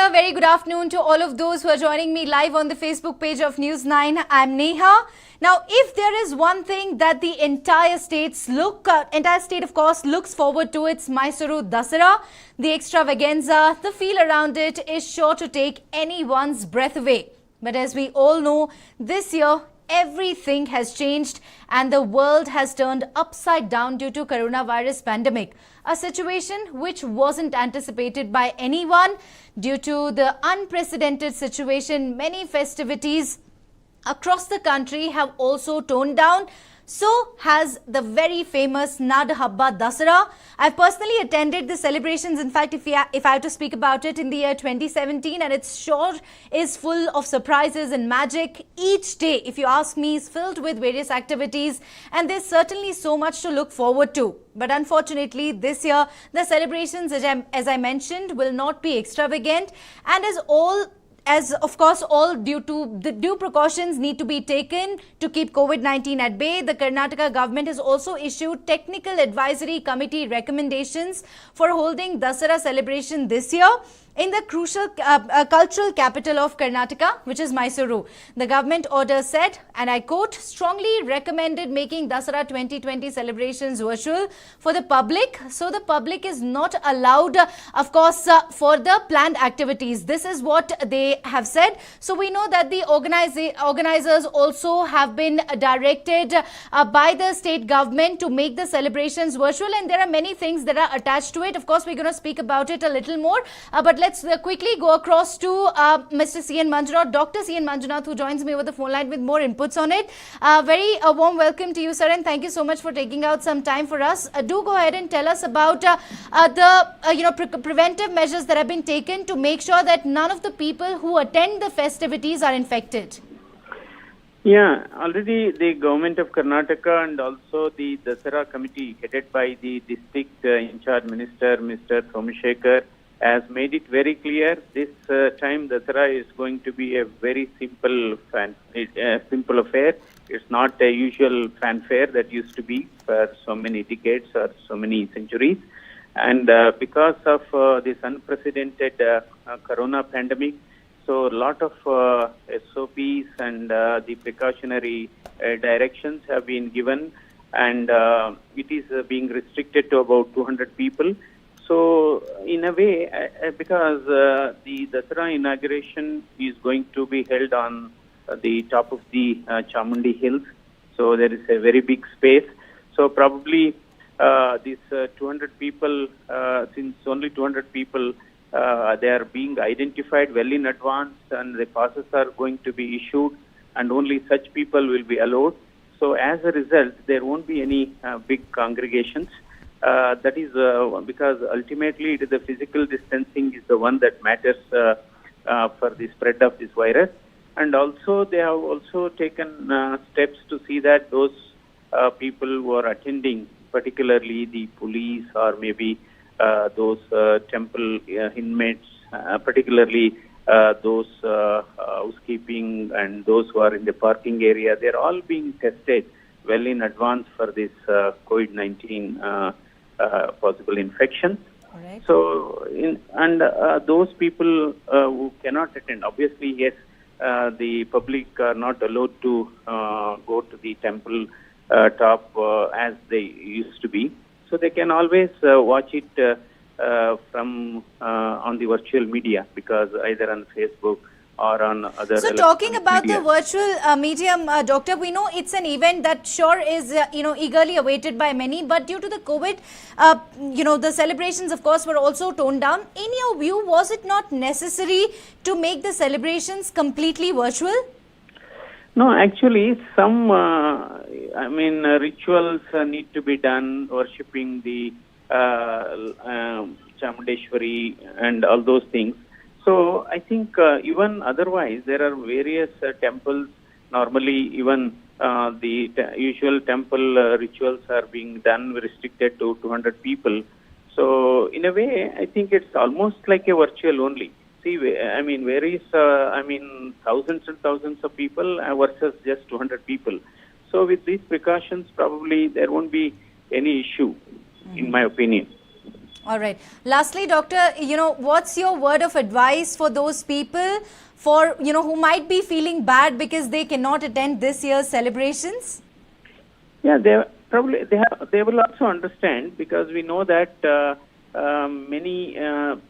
a very good afternoon to all of those who are joining me live on the Facebook page of News 9. I'm Neha. Now, if there is one thing that the entire state of course looks forward to, it's Mysuru Dasara. The extravaganza, the feel around it is sure to take anyone's breath away. But as we all know, this year everything has changed and the world has turned upside down due to coronavirus pandemic. A situation which wasn't anticipated by anyone. Due to the unprecedented situation, many festivities across the country have also toned down. So has the very famous Nada Habba Dasara. I've personally attended the celebrations. In fact, if I have to speak about it, in the year 2017, and it sure is full of surprises and magic. Each day, if you ask me, is filled with various activities, and there's certainly so much to look forward to. But unfortunately, this year, the celebrations, as I mentioned, will not be extravagant, and as of course all due precautions need to be taken to keep COVID-19 at bay. The Karnataka government has also issued technical advisory committee recommendations for holding Dasara celebration this year in the crucial cultural capital of Karnataka, which is Mysuru. The government order said, and I quote, strongly recommended making Dasara 2020 celebrations virtual for the public. So the public is not allowed, of course, for the planned activities. This is what they have said. So we know that the organizers also have been directed by the state government to make the celebrations virtual, and there are many things that are attached to it. Of course, we're going to speak about it a little more, but let's quickly go across to Mr. C.N. Manjunath, Dr. C.N. Manjunath, who joins me over the phone line with more inputs on it. Very warm welcome to you, sir, and thank you so much for taking out some time for us. Do go ahead and tell us about the preventive measures that have been taken to make sure that none of the people who attend the festivities are infected. Yeah, already the government of Karnataka and also the Dasara committee headed by the district in charge minister, Mr. Somashekar, has made it very clear this time Dasara is going to be a very simple affair. It's not a usual fanfare that used to be for so many decades or so many centuries. And because of this unprecedented corona pandemic, so a lot of SOPs and the precautionary directions have been given, and it is being restricted to about 200 people. So, in a way, because the Dasara inauguration is going to be held on the top of the Chamundi Hills, so there is a very big space. So, probably these 200 people, since only 200 people, they are being identified well in advance, and the passes are going to be issued, and only such people will be allowed. So, as a result, there won't be any big congregations. That is because ultimately it is the physical distancing is the one that matters for the spread of this virus. And also they have also taken steps to see that those people who are attending, particularly the police or maybe those temple inmates, particularly those housekeeping and those who are in the parking area, they are all being tested well in advance for this COVID-19 possible infection. Right. So, those people who cannot attend, obviously, yes, the public are not allowed to go to the temple top as they used to be. So they can always watch it from on the virtual media, because either on Facebook or on other. So talking about media. The virtual medium, Doctor, we know it's an event that sure is eagerly awaited by many, but due to the COVID, the celebrations of course were also toned down. In your view, was it not necessary to make the celebrations completely virtual? No, actually some rituals need to be done, worshipping the Chamundeshwari and all those things. So I think even otherwise there are various temples. Normally even the usual temple rituals are being done restricted to 200 people. So in a way, I think it's almost like a virtual only. See, various thousands and thousands of people versus just 200 people. So with these precautions, probably there won't be any issue, in my opinion. All right. Lastly, doctor, what's your word of advice for those people who might be feeling bad because they cannot attend this year's celebrations? Yeah, they will also understand, because we know that many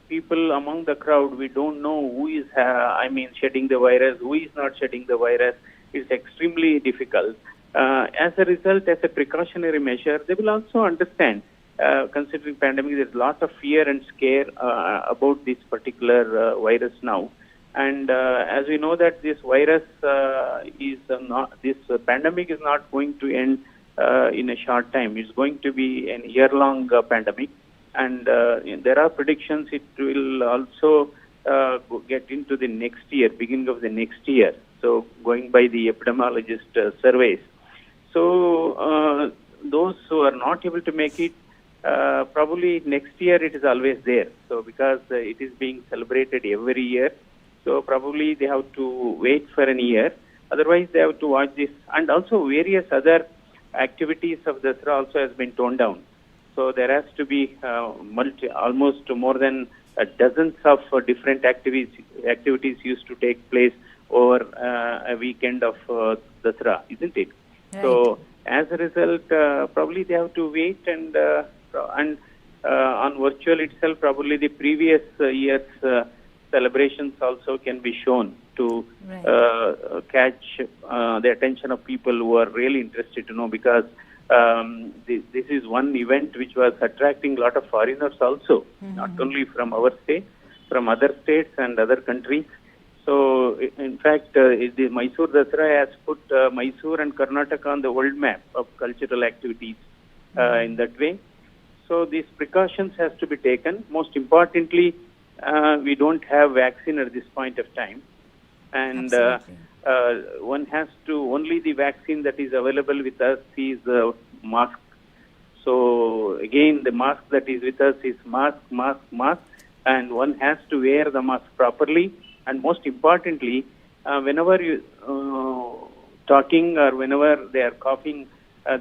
people among the crowd, we don't know who is shedding the virus, who is not shedding the virus. It's extremely difficult. As a result, as a precautionary measure, they will also understand. Considering pandemic, there's lots of fear and scare about this particular virus now. And as we know that this virus this pandemic is not going to end in a short time. It's going to be an year-long pandemic. And there are predictions it will also get into the next year, beginning of the next year. So going by the epidemiologist surveys. So those who are not able to make it, probably next year it is always there. So because it is being celebrated every year, so probably they have to wait for a year. Otherwise, they have to watch this. And also various other activities of Dasara also has been toned down. So there has to be almost more than dozens of different activities used to take place over a weekend of Dasara, isn't it? Right. So as a result, probably they have to wait, and on virtual itself, probably the previous year's celebrations also can be shown to catch the attention of people who are really interested to know, because this is one event which was attracting a lot of foreigners also, not only from our state, from other states and other countries. So, in fact, the Mysuru Dasara has put Mysuru and Karnataka on the world map of cultural activities in that way. So, these precautions has to be taken. Most importantly, we don't have vaccine at this point of time. And one has to, only the vaccine that is available with us is mask. So, again, the mask that is with us is mask, and one has to wear the mask properly. And most importantly, whenever you talking or whenever they are coughing,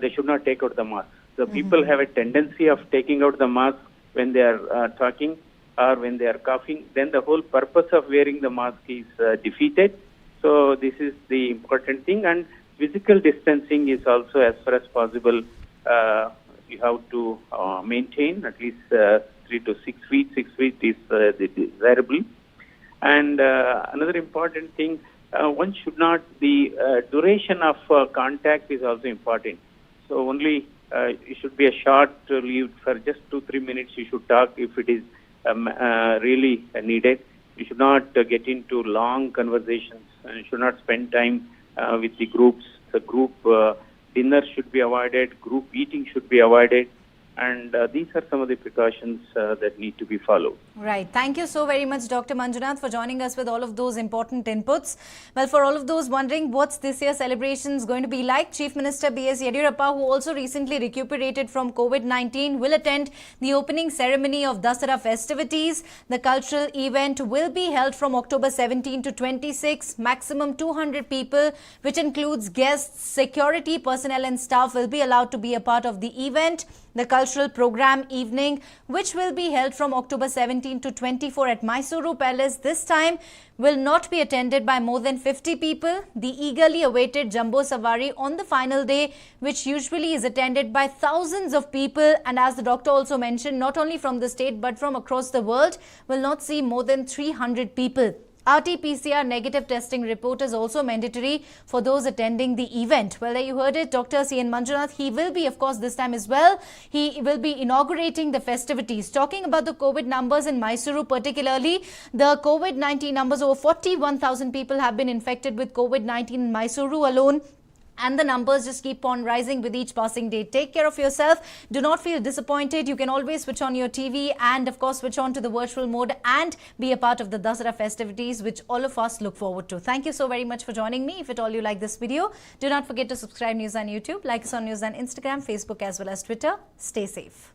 they should not take out the mask. So people have a tendency of taking out the mask when they are talking or when they are coughing. Then the whole purpose of wearing the mask is defeated. So this is the important thing. And physical distancing is also, as far as possible, you have to maintain at least 3 to 6 feet. 6 feet is desirable. And another important thing, one should not, the duration of contact is also important. So only it should be a short leave for just 2-3 minutes. You should talk if it is really needed. You should not get into long conversations. You should not spend time with the groups. The group dinner should be avoided. Group eating should be avoided. And these are some of the precautions that need to be followed. Right. Thank you so very much, Dr. Manjunath, for joining us with all of those important inputs. Well, for all of those wondering what's this year's celebrations going to be like, Chief Minister B.S. Yediyurappa, who also recently recuperated from COVID-19, will attend the opening ceremony of Dasara festivities. The cultural event will be held from October 17 to 26. Maximum 200 people, which includes guests, security personnel and staff, will be allowed to be a part of the event. The cultural program evening, which will be held from October 17 to 24 at Mysuru Palace, this time will not be attended by more than 50 people. The eagerly awaited Jumbo Safari on the final day, which usually is attended by thousands of people, and as the doctor also mentioned, not only from the state but from across the world, will not see more than 300 people. RT-PCR negative testing report is also mandatory for those attending the event. Well, there you heard it, Dr. C.N. Manjunath. He will be, of course, this time as well. He will be inaugurating the festivities. Talking about the COVID numbers in Mysuru particularly, the COVID-19 numbers, over 41,000 people have been infected with COVID-19 in Mysuru alone. And the numbers just keep on rising with each passing day. Take care of yourself. Do not feel disappointed. You can always switch on your TV and, of course, switch on to the virtual mode and be a part of the Dasara festivities, which all of us look forward to. Thank you so very much for joining me. If at all you like this video, do not forget to subscribe News on YouTube, like us on News on Instagram, Facebook as well as Twitter. Stay safe.